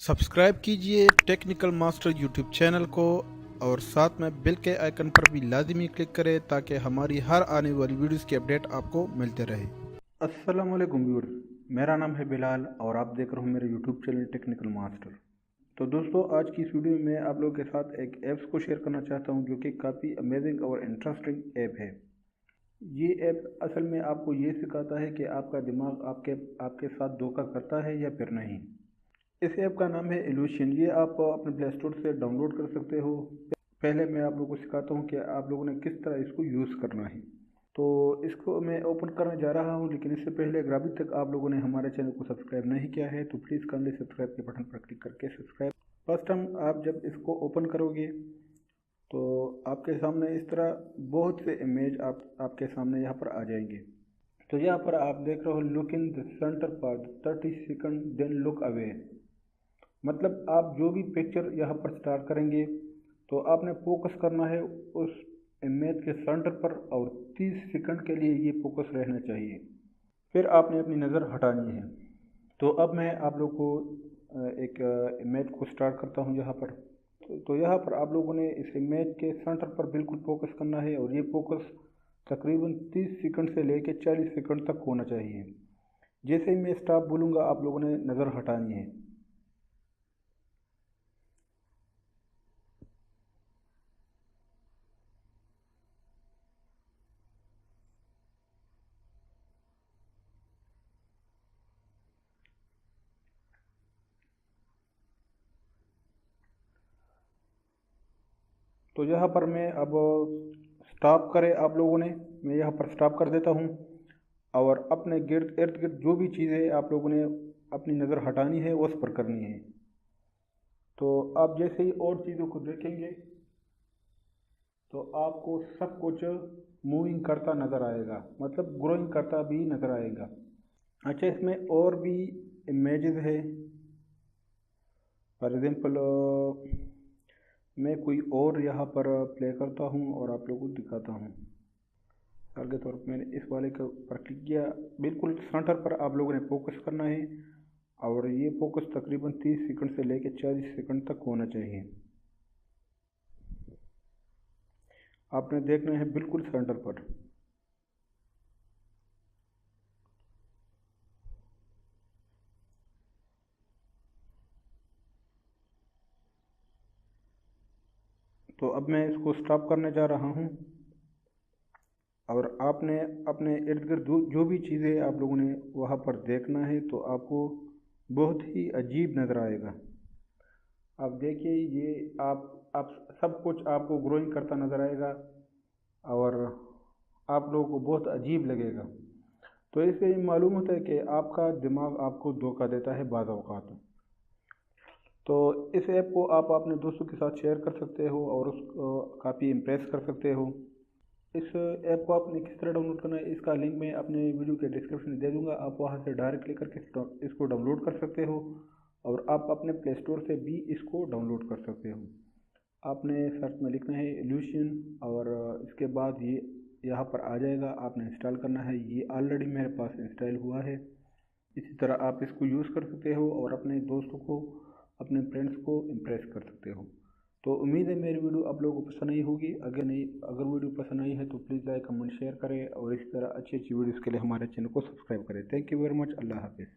Subscribe कीजिए technical master YouTube channel को और साथ में बेल के आइकन पर भी लाजिमी क्लिक करें ताकि हमारी हर आने वाली वीडियोस की अपडेट आपको मिलते रहे। अस्सलाम वालेकुम व्यूअर्स, मेरा नाम है बिलाल और आप देख रहे हो मेरे यूट्यूब चैनल टेक्निकल मास्टर। तो दोस्तों, आज की इस वीडियो में आप लोगों के साथ एक ऐप्स को शेयर करना चाहता हूं जो कि काफ़ी अमेजिंग और इंटरेस्टिंग ऐप है। ये ऐप असल में आपको ये सिखाता है कि आपका दिमाग आपके साथ धोखा करता है या फिर नहीं। इस ऐप का नाम है इल्यूशन। ये आप अपने प्ले स्टोर से डाउनलोड कर सकते हो। पहले मैं आप लोगों को सिखाता हूँ कि आप लोगों ने किस तरह इसको यूज़ करना है। तो इसको मैं ओपन करने जा रहा हूँ, लेकिन इससे पहले अगर अभी तक आप लोगों ने हमारे चैनल को सब्सक्राइब नहीं किया है तो प्लीज़ कर ले सब्सक्राइब के बटन पर क्लिक करके सब्सक्राइब। फर्स्ट टाइम आप जब इसको ओपन करोगे तो आपके सामने इस तरह बहुत से इमेज आपके सामने यहाँ पर आ जाएंगे। तो यहाँ पर आप देख रहे हो look in the centre for 30 second then look away. मतलब आप जो भी पिक्चर यहाँ पर स्टार्ट करेंगे तो आपने फोकस करना है उस इमेज के सेंटर पर और 30 सेकंड के लिए ये फोकस रहना चाहिए। फिर आपने अपनी नज़र हटानी है। तो अब मैं आप लोग को एक इमेज को स्टार्ट करता हूँ यहाँ पर। तो यहाँ पर आप लोगों ने इस इमेज के सेंटर पर बिल्कुल फोकस करना है और ये फोकस तकरीबन 30 सेकंड से लेकर 40 सेकंड तक होना चाहिए। जैसे ही मैं स्टॉप बोलूँगा आप लोगों ने नज़र हटानी है। तो यहाँ पर मैं अब स्टॉप करें आप लोगों ने, मैं यहाँ पर स्टॉप कर देता हूँ और अपने गिर्द इर्द गिर्द जो भी चीज़ें आप लोगों ने अपनी नज़र हटानी है उस पर करनी है। तो आप जैसे ही और चीज़ों को देखेंगे तो आपको सब कुछ मूविंग करता नज़र आएगा, मतलब ग्रोइंग करता भी नज़र आएगा। अच्छा, इसमें और भी इमेजेस है। फॉर एग्ज़ाम्पल मैं कोई और यहाँ पर प्ले करता हूँ और आप लोगों को दिखाता हूँ। मिसाल के तौर पर मैंने इस वाले के ऊपर क्लिक किया, बिल्कुल सेंटर पर आप लोगों ने फोकस करना है और ये फोकस तकरीबन 30 सेकंड से लेकर 40 सेकंड तक होना चाहिए। आपने देखना है बिल्कुल सेंटर पर। तो अब मैं इसको स्टॉप करने जा रहा हूँ और आपने अपने इर्द गिर्द जो भी चीज़ें आप लोगों ने वहाँ पर देखना है तो आपको बहुत ही अजीब नज़र आएगा। आप देखिए, ये आप सब कुछ आपको ग्रोइंग करता नज़र आएगा और आप लोगों को बहुत अजीब लगेगा। तो इससे ये मालूम होता है कि आपका दिमाग आपको धोखा देता है बाज़ औक़ात। तो इस ऐप को आप अपने दोस्तों के साथ शेयर कर सकते हो और उसको काफ़ी इम्प्रेस कर सकते हो। इस ऐप को आपने किस तरह डाउनलोड करना है इसका लिंक मैं अपने वीडियो के डिस्क्रिप्शन में दे दूंगा। आप वहां से डायरेक्ट क्लिक करके इसको डाउनलोड कर सकते हो और आप अपने प्ले स्टोर से भी इसको डाउनलोड कर सकते हो। आपने सर्च में लिखना है इल्यूशन और इसके बाद ये यहाँ पर आ जाएगा, आपने इंस्टॉल करना है। ये ऑलरेडी मेरे पास इंस्टॉल हुआ है। इसी तरह आप इसको यूज़ कर सकते हो और अपने दोस्तों को, अपने फ्रेंड्स को इम्प्रेस कर सकते हो। तो उम्मीद है मेरी वीडियो आप लोगों को पसंद आई होगी। अगर वीडियो पसंद आई है तो प्लीज़ लाइक कमेंट शेयर करें और इसी तरह अच्छी अच्छी वीडियोज़ के लिए हमारे चैनल को सब्सक्राइब करें। Thank you very much. अल्लाह हाफिज़।